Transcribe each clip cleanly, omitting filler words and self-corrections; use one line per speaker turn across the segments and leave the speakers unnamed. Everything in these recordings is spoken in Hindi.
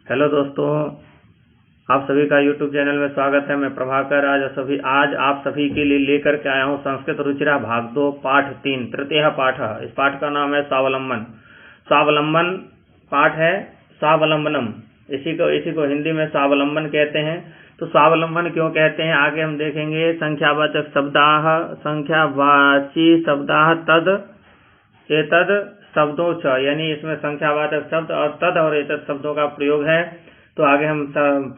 हेलो दोस्तों, आप सभी का YouTube चैनल में स्वागत है। मैं प्रभाकर आज आप सभी के लिए लेकर के आया हूँ संस्कृत रुचिरा भाग 2 पाठ 3 तृतीय पाठ। इस पाठ का नाम है स्वावलंबन। स्वावलंबन पाठ है स्वावलंबनम, इसी को हिंदी में स्वावलंबन कहते हैं। तो स्वावलंबन क्यों कहते हैं आगे हम देखेंगे। संख्यावाचक शब्दाः, संख्यावाची शब्दाः तद एतद शब्दों च, यानी इसमें संख्यावाचक शब्द और तद और एतद शब्दों का प्रयोग है। तो आगे हम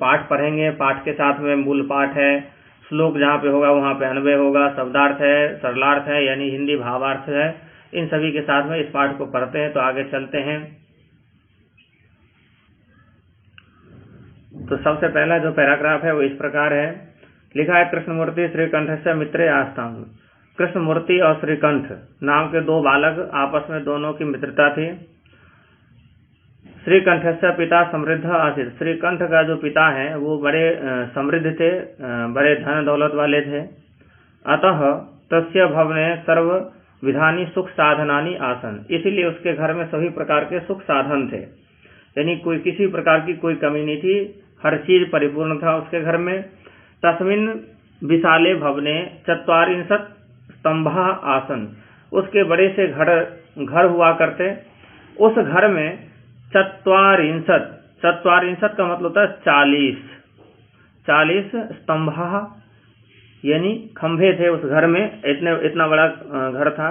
पाठ पढ़ेंगे। पाठ के साथ में मूल पाठ है, श्लोक जहाँ पे होगा वहाँ पे अन्वय होगा, शब्दार्थ है, सरलार्थ है यानी हिंदी भावार्थ है। इन सभी के साथ में इस पाठ को पढ़ते हैं। तो आगे चलते हैं। तो सबसे पहला जो पैराग्राफ है वो इस प्रकार है। लिखा है, कृष्णमूर्ति श्रीकंठस्य मित्रे आस्ताम। कृष्णमूर्ति और श्रीकंठ नाम के दो बालक, आपस में दोनों की मित्रता थी। श्रीकंठस्य पिता समृद्ध आसीत। श्रीकंठ का जो पिता है वो बड़े समृद्ध थे, बड़े धन दौलत वाले थे। अतः तस्य भवने सर्व विधानी सुख साधनानि आसन। इसीलिए उसके घर में सभी प्रकार के सुख साधन थे, यानी कोई किसी प्रकार की कोई कमी नहीं थी, हर चीज परिपूर्ण था उसके घर में। तस्मिन् विशाले भवने चत्वारिंशत् स्तंभा आसन। उसके बड़े से घर हुआ करते। उस घर में चत्वारिंशत् का मतलब होता है 40 स्तंभा, यानी खंभे थे उस घर में। इतना बड़ा घर था।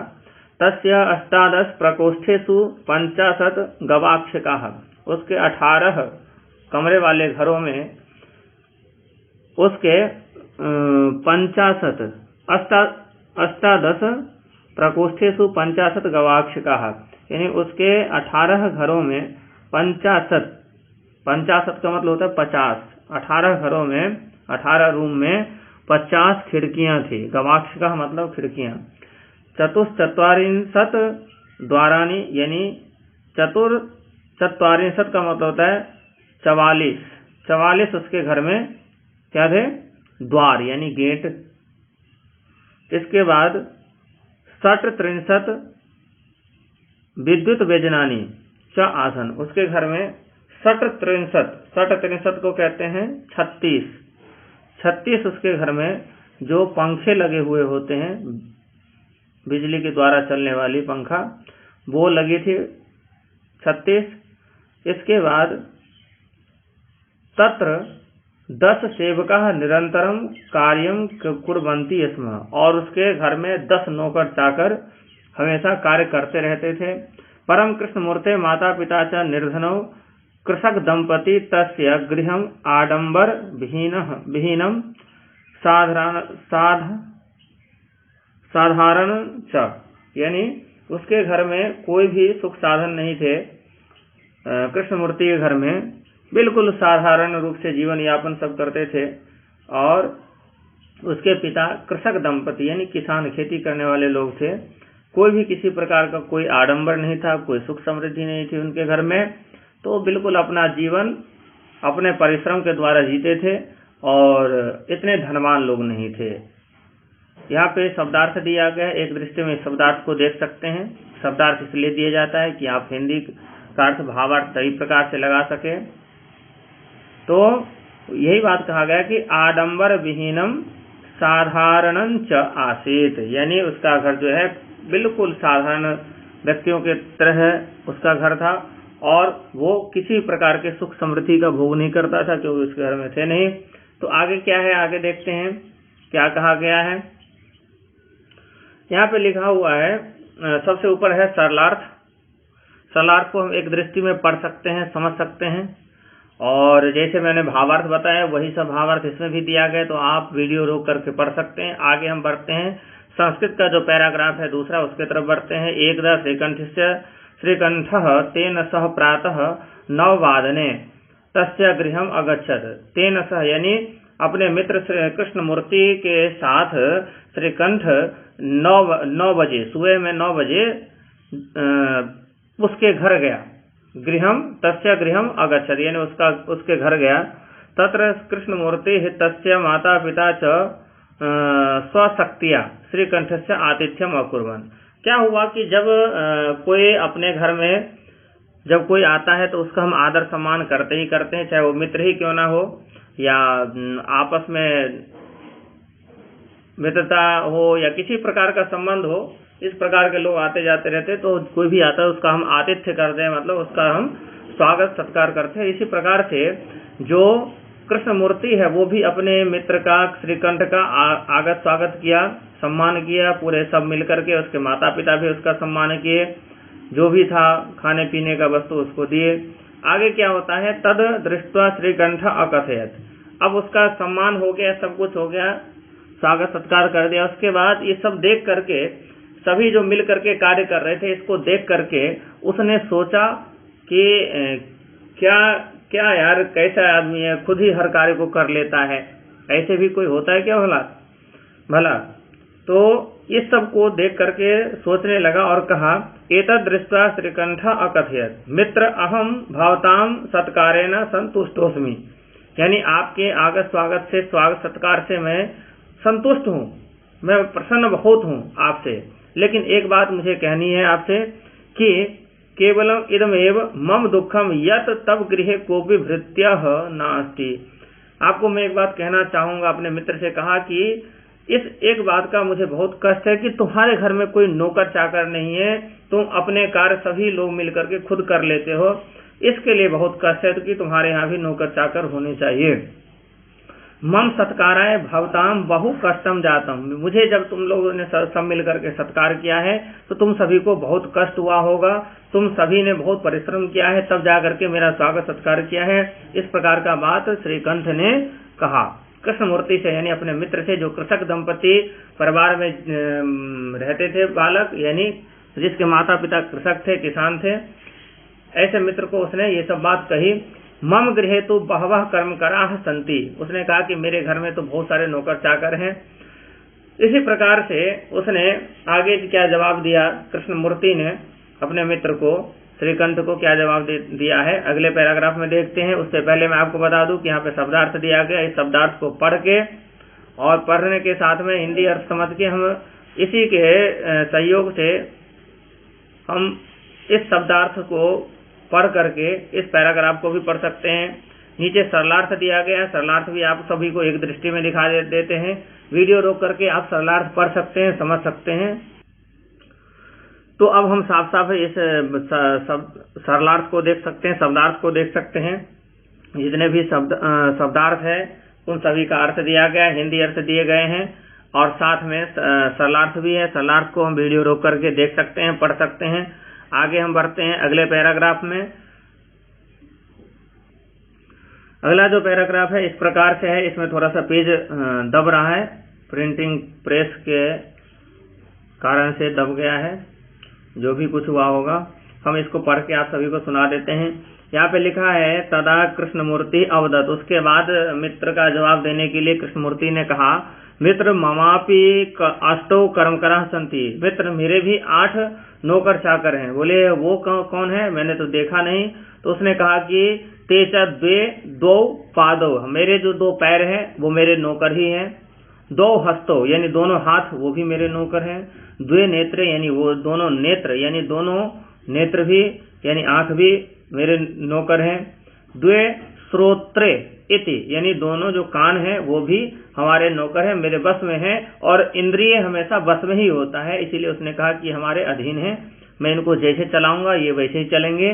तस्य 18 प्रकोष्ठेषु 50 गवाक्षकाः। उसके 18 कमरे वाले घरों में उसके 18 प्रकोष्ठेषु 50 गवाक्षकाः, यानी उसके 18 घरों में 50 का मतलब होता है 50। 18 घरों में 18 रूम में 50 खिड़कियां थी। गवाक्षका मतलब खिड़कियां। चतुश्चत्वारिंशत् द्वारानि, यानी चतुर्चत्वारिंशत् का मतलब होता है 44 उसके घर में क्या थे? द्वार यानी गेट। इसके बाद 63 विद्युत व्यजनानी च आसन। उसके घर में 63 को कहते हैं 36 उसके घर में जो पंखे लगे हुए होते हैं, बिजली के द्वारा चलने वाली पंखा, वो लगी थी 36। इसके बाद तत्र 10 सेवकाः निरंतरम कार्यं कुर्वन्ति स्म। और उसके घर में 10 नौकर चाकर हमेशा कार्य करते रहते थे। परम कृष्णमूर्ते माता पिता च निर्धनौ कृषक दंपति तस्य गृहम आडंबर विहीनम साधारण च, यानी उसके घर में कोई भी सुख साधन नहीं थे। कृष्णमूर्ति के घर में बिल्कुल साधारण रूप से जीवन यापन सब करते थे। और उसके पिता कृषक दंपति यानी किसान, खेती करने वाले लोग थे। कोई भी किसी प्रकार का कोई आडंबर नहीं था, कोई सुख समृद्धि नहीं थी उनके घर में। तो बिल्कुल अपना जीवन अपने परिश्रम के द्वारा जीते थे और इतने धनवान लोग नहीं थे। यहाँ पे शब्दार्थ दिया गया है। एक दृष्टि में शब्दार्थ को देख सकते हैं। शब्दार्थ इसलिए दिया जाता है कि आप हिंदी का अर्थ भावार्थ सही प्रकार से लगा सके। तो यही बात कहा गया कि आडंबर विहीनम साधारणं च आसीत, यानी उसका घर जो है बिल्कुल साधारण व्यक्तियों के तरह उसका घर था और वो किसी प्रकार के सुख समृद्धि का भोग नहीं करता था, क्योंकि उसके घर में थे नहीं। तो आगे क्या है, आगे देखते हैं क्या कहा गया है। यहाँ पे लिखा हुआ है, सबसे ऊपर है सरलार्थ। सरलार्थ को हम एक दृष्टि में पढ़ सकते हैं, समझ सकते हैं। और जैसे मैंने भावार्थ बताया वही सब भावार्थ इसमें भी दिया गया, तो आप वीडियो रोक करके पढ़ सकते हैं। आगे हम बढ़ते हैं। संस्कृत का जो पैराग्राफ है दूसरा, उसके तरफ बढ़ते हैं। एकदा श्रीकंठः तेन सह प्रातः 9 वादने तस्य गृहम अगच्छत्। तेन सह यानी अपने मित्र कृष्णमूर्ति के साथ श्रीकंठ 9 बजे, सुबह में 9 बजे उसके घर गया। गृहम तस्य गृहम अगच्छत्, यानी उसके घर गया। तत्र कृष्णमूर्ति तस्य माता पिता च स्वशक्तिया श्रीकंठस्य आतिथ्यम अकुर्वन्। क्या हुआ कि जब कोई अपने घर में जब कोई आता है तो उसका हम आदर सम्मान करते ही करते हैं, चाहे वो मित्र ही क्यों ना हो या आपस में मित्रता हो या किसी प्रकार का संबंध हो। इस प्रकार के लोग आते जाते रहते, तो कोई भी आता है उसका हम आतिथ्य करते हैं, मतलब उसका हम स्वागत सत्कार करते हैं। इसी प्रकार से जो कृष्ण मूर्ति है वो भी अपने मित्र का, श्रीकंठ का आगत स्वागत किया, सम्मान किया, पूरे सब मिलकर के। उसके माता पिता भी उसका सम्मान किए, जो भी था खाने पीने का वस्तु उसको दिए। आगे क्या होता है, तद दृष्ट्वा श्रीकंठ अकथयत। अब उसका सम्मान हो गया, सब कुछ हो गया, स्वागत सत्कार कर दिया। उसके बाद ये सब देख करके सभी जो मिल करके कार्य कर रहे थे, इसको देख करके उसने सोचा कि क्या क्या यार, कैसा आदमी है, खुद ही हर कार्य को कर लेता है, ऐसे भी कोई होता है क्या भला। तो इस सब को देख करके सोचने लगा और कहा, एतद् दृष्ट्वा श्रीकंठ अकथयत मित्र अहम भवताम सत्कारेण संतुष्टोस्मि। यानी आपके आगत स्वागत से, स्वागत सत्कार से मैं संतुष्ट हूँ, मैं प्रसन्न बहुत हूँ आपसे। लेकिन एक बात मुझे कहनी है आपसे कि केवलम इदमेव मम दुखम यत तब गृहे कोपि भृत्यः नास्ति। आपको मैं एक बात कहना चाहूंगा, अपने मित्र से कहा कि इस एक बात का मुझे बहुत कष्ट है कि तुम्हारे घर में कोई नौकर चाकर नहीं है, तुम अपने कार्य सभी लोग मिलकर के खुद कर लेते हो, इसके लिए बहुत कष्ट है कि तुम्हारे यहाँ भी नौकर चाकर होने चाहिए। मम सत्काराय भवताम बहु कष्टम जातम। मुझे जब तुम लोगों ने सब मिलकर के सत्कार किया है तो तुम सभी को बहुत कष्ट हुआ होगा, तुम सभी ने बहुत परिश्रम किया है, तब जाकर के मेरा स्वागत सत्कार किया है। इस प्रकार का बात श्रीकंठ ने कहा कृष्ण मूर्ति से, यानी अपने मित्र से, जो कृषक दंपति परिवार में रहते थे, बालक यानी जिसके माता पिता कृषक थे, किसान थे। ऐसे मित्र को उसने ये सब बात कही। मम गृहे तो बहवः कर्मकराः सन्ति। उसने कहा कि मेरे घर में तो बहुत सारे नौकर चाकर हैं। इसी प्रकार से उसने आगे क्या जवाब दिया, कृष्ण मूर्ति ने अपने मित्र को, श्रीकंठ को क्या जवाब दिया है, अगले पैराग्राफ में देखते हैं। उससे पहले मैं आपको बता दूं कि यहाँ पे शब्दार्थ दिया गया। इस शब्दार्थ को पढ़ के और पढ़ने के साथ में हिंदी अर्थ समझ के हम इसी के सहयोग से हम इस शब्दार्थ को पढ़ करके इस पैराग्राफ को भी पढ़ सकते हैं। नीचे सरलार्थ दिया गया है, सरलार्थ भी आप सभी को एक दृष्टि में दिखा देते हैं। वीडियो रोक करके आप सरलार्थ पढ़ सकते हैं, समझ सकते हैं। तो अब हम साफ साफ इस सरलार्थ को देख सकते हैं, शब्दार्थ को देख सकते हैं। जितने भी शब्दार्थ है उन सभी का अर्थ दिया गया है, हिंदी अर्थ दिए गए हैं और साथ में सरलार्थ भी है। सरलार्थ को हम वीडियो रोक करके देख सकते हैं, पढ़ सकते हैं। आगे हम बढ़ते हैं अगले पैराग्राफ में। अगला जो पैराग्राफ है इस प्रकार से है, इसमें थोड़ा सा पेज दब रहा है, प्रिंटिंग प्रेस के कारण से दब गया है, जो भी कुछ हुआ होगा। हम इसको पढ़ के आप सभी को सुना देते हैं। यहाँ पे लिखा है, तदा कृष्णमूर्ति अवदत। उसके बाद मित्र का जवाब देने के लिए कृष्णमूर्ति ने कहा, मित्र ममापि अष्टौ कर्मकराः सन्ति। मित्र मेरे भी 8 नौकर चाकर हैं। बोले वो कौन है, मैंने तो देखा नहीं। तो उसने कहा कि तेचा द्वौ पादौ, मेरे जो 2 पैर हैं वो मेरे नौकर ही हैं। 2 हस्तौ यानी दोनों हाथ, वो भी मेरे नौकर हैं। 2 नेत्रे यानी वो दोनों नेत्र, यानी दोनों नेत्र भी यानी आंख भी मेरे नौकर हैं। 2 श्रोत्रे इति यानी दोनों जो कान हैं वो भी हमारे नौकर हैं, मेरे बस में हैं। और इंद्रिय हमेशा बस में ही होता है, इसीलिए उसने कहा कि हमारे अधीन हैं, मैं इनको जैसे चलाऊंगा ये वैसे ही चलेंगे।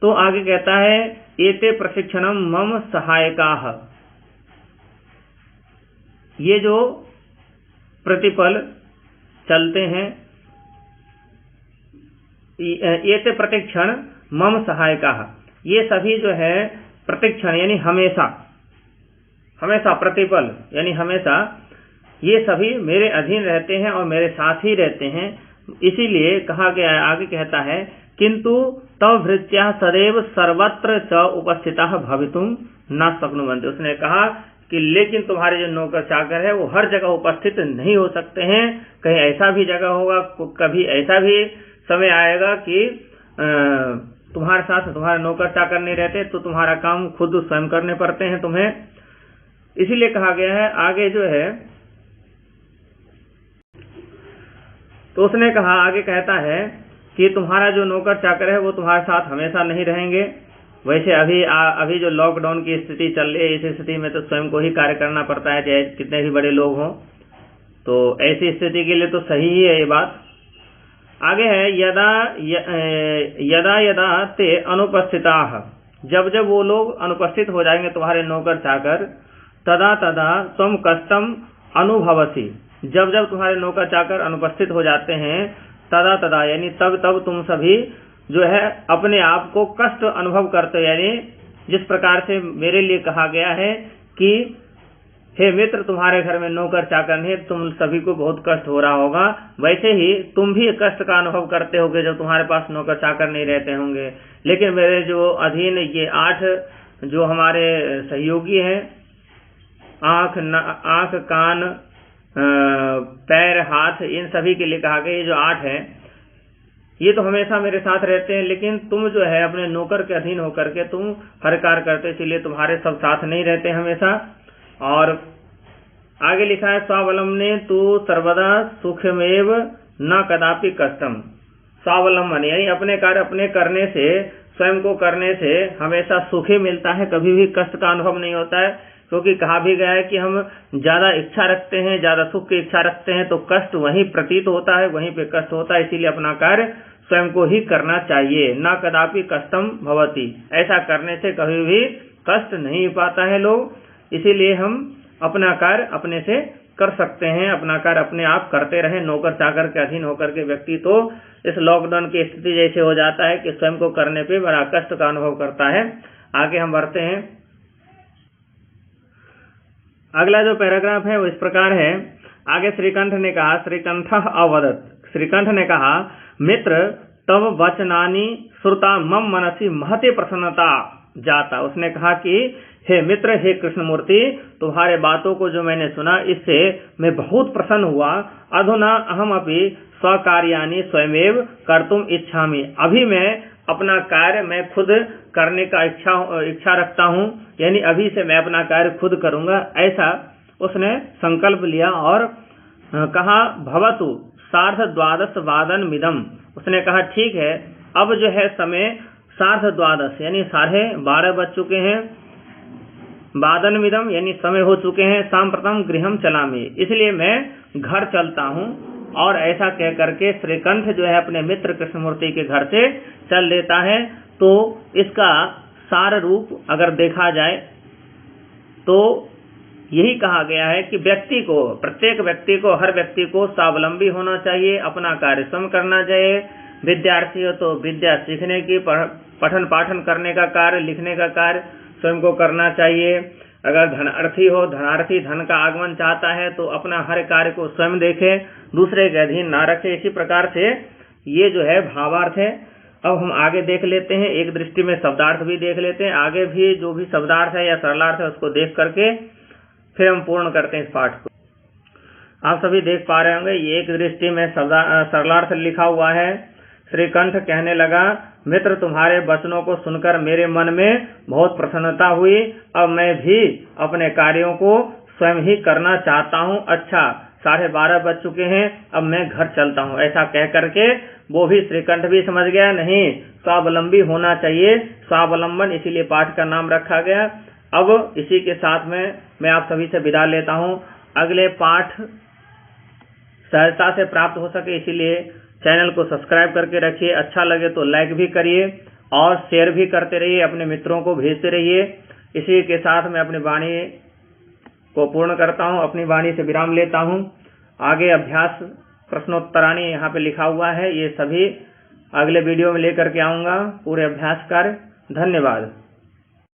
तो आगे कहता है, एते प्रशिक्षणम मम सहायकाः। ये जो प्रतिपल चलते हैं, एते प्रतिक्षण मम सहायकाः, ये सभी जो है प्रतिक्षण यानी हमेशा, हमेशा प्रतिपल यानी हमेशा, ये सभी मेरे अधीन रहते हैं और मेरे साथ ही रहते हैं। इसीलिए कहा गया है, आगे कहता है, किंतु तव भृत्याः सदैव सर्वत्र च उपस्थिताः भवितुम न शक्नुवन्ति। उसने कहा कि लेकिन तुम्हारे जो नौकर चाकर है वो हर जगह उपस्थित नहीं हो सकते हैं। कहीं ऐसा भी जगह होगा, कभी ऐसा भी समय आएगा कि तुम्हारे साथ तुम्हारे नौकर चाकर नहीं रहते, तो तुम्हारा काम खुद स्वयं करने पड़ते हैं तुम्हें। इसीलिए कहा गया है। आगे जो है तो उसने कहा, आगे कहता है कि तुम्हारा जो नौकर चाकर है वो तुम्हारे साथ हमेशा नहीं रहेंगे। वैसे अभी जो लॉकडाउन की स्थिति चल रही है, इस स्थिति में तो स्वयं को ही कार्य करना पड़ता है, चाहे कितने भी बड़े लोग हों। तो ऐसी स्थिति के लिए तो सही ही है ये बात। आगे है यदा यदा ते अनुपस्थिताः, जब जब वो लोग अनुपस्थित हो जाएंगे तुम्हारे नौकर चाकर, तदा तदा तुम कष्टम अनुभवसी, जब जब तुम्हारे नौकर चाकर अनुपस्थित हो जाते हैं, तदा तदा यानी तब तब तुम सभी जो है अपने आप को कष्ट अनुभव करते हो। यानी जिस प्रकार से मेरे लिए कहा गया है कि हे मित्र, तुम्हारे घर में नौकर चाकर नहीं, तुम सभी को बहुत कष्ट हो रहा होगा, वैसे ही तुम भी कष्ट का अनुभव करते होगे जब तुम्हारे पास नौकर चाकर नहीं रहते होंगे। लेकिन मेरे जो अधीन ये 8 जो हमारे सहयोगी हैं, आंख कान पैर हाथ, इन सभी के लिए कहा गया, ये जो 8 हैं ये तो हमेशा मेरे साथ रहते हैं, लेकिन तुम जो है अपने नौकर के अधीन होकर के तुम हर कार्य करते, इसलिए तुम्हारे सब साथ नहीं रहते हमेशा। और आगे लिखा है स्वावलंबने तू सर्वदा सुखमेव न कदापि कष्टम। स्वावलंबन यानी अपने कार्य अपने करने से, स्वयं को करने से हमेशा सुख ही मिलता है, कभी भी कष्ट का अनुभव नहीं होता है। क्योंकि कहा भी गया है कि हम ज्यादा इच्छा रखते हैं, ज्यादा सुख की इच्छा रखते हैं तो कष्ट वहीं प्रतीत होता है, वहीं पे कष्ट होता है। इसीलिए अपना कार्य स्वयं को ही करना चाहिए। न कदापि कष्टम भवति, ऐसा करने से कभी भी कष्ट नहीं पाता है लोग। इसीलिए हम अपना कार्य अपने से कर सकते हैं, अपना कार्य अपने आप करते रहे। नौकर चाकर के अधीन होकर के व्यक्ति तो इस लॉकडाउन की स्थिति जैसे हो जाता है कि स्वयं को करने पे बड़ा कष्ट का अनुभव करता है। आगे हम बढ़ते हैं। अगला जो पैराग्राफ है वो इस प्रकार है। आगे श्रीकंठ ने कहा, श्रीकंठ अवदत्, श्रीकंठ ने कहा, मित्र तव वचनानि श्रुता मम मनसि महते प्रसन्नता जाता। उसने कहा कि हे मित्र, हे कृष्णमूर्ति, तुम्हारे बातों को जो मैंने सुना इससे मैं बहुत प्रसन्न हुआ। अधुना अहम अपि स्वकार्याणि स्वयमेव कर्तुम इच्छामि, अभी मैं अपना कार्य मैं खुद करने का इच्छा रखता हूँ, यानी अभी से मैं अपना कार्य खुद करूंगा, ऐसा उसने संकल्प लिया। और कहा भवतु 12:30 वादनमिदं, उसने कहा ठीक है, अब जो है समय 12:30 यानी 12:30 बज चुके हैं, वादनमिदं यानी समय हो चुके हैं, सांप्रतम गृहम चलामि, इसलिए मैं घर चलता हूँ। और ऐसा कह करके श्रीकंठ जो है अपने मित्र कृष्णमूर्ति के घर से चल देता है। तो इसका सार रूप अगर देखा जाए तो यही कहा गया है कि व्यक्ति को, प्रत्येक व्यक्ति को, हर व्यक्ति को स्वावलंबी होना चाहिए, अपना कार्य स्वयं करना चाहिए। विद्यार्थी हो तो विद्या सीखने की, पठन पाठन करने का कार्य, लिखने का कार्य स्वयं को करना चाहिए। अगर धनार्थी हो, धनार्थी धन का आगमन चाहता है तो अपना हर कार्य को स्वयं देखे, दूसरे के अधीन ना रखे। इसी प्रकार से ये जो है भावार्थ है। अब हम आगे देख लेते हैं, एक दृष्टि में शब्दार्थ भी देख लेते हैं। आगे भी जो भी शब्दार्थ है या सरलार्थ है उसको देख करके फिर हम पूर्ण करते हैं इस पाठ को। आप सभी देख पा रहे होंगे, ये एक दृष्टि में सरलार्थ लिखा हुआ है। श्रीकंठ कहने लगा, मित्र तुम्हारे वचनों को सुनकर मेरे मन में बहुत प्रसन्नता हुई, अब मैं भी अपने कार्यों को स्वयं ही करना चाहता हूँ। अच्छा 12:30 बज चुके हैं, अब मैं घर चलता हूँ। ऐसा कह करके वो भी श्रीकंठ भी समझ गया, नहीं स्वावलंबी होना चाहिए, स्वावलंबन, इसीलिए पाठ का नाम रखा गया। अब इसी के साथ में मैं आप सभी से विदा लेता हूँ। अगले पाठ सहजता से प्राप्त हो सके इसीलिए चैनल को सब्सक्राइब करके रखिए, अच्छा लगे तो लाइक भी करिए और शेयर भी करते रहिए, अपने मित्रों को भेजते रहिए। इसी के साथ मैं अपनी वाणी को पूर्ण करता हूँ, अपनी वाणी से विराम लेता हूँ। आगे अभ्यास प्रश्नोत्तराणी यहाँ पे लिखा हुआ है, ये सभी अगले वीडियो में लेकर के आऊँगा, पूरे अभ्यास कार्य। धन्यवाद।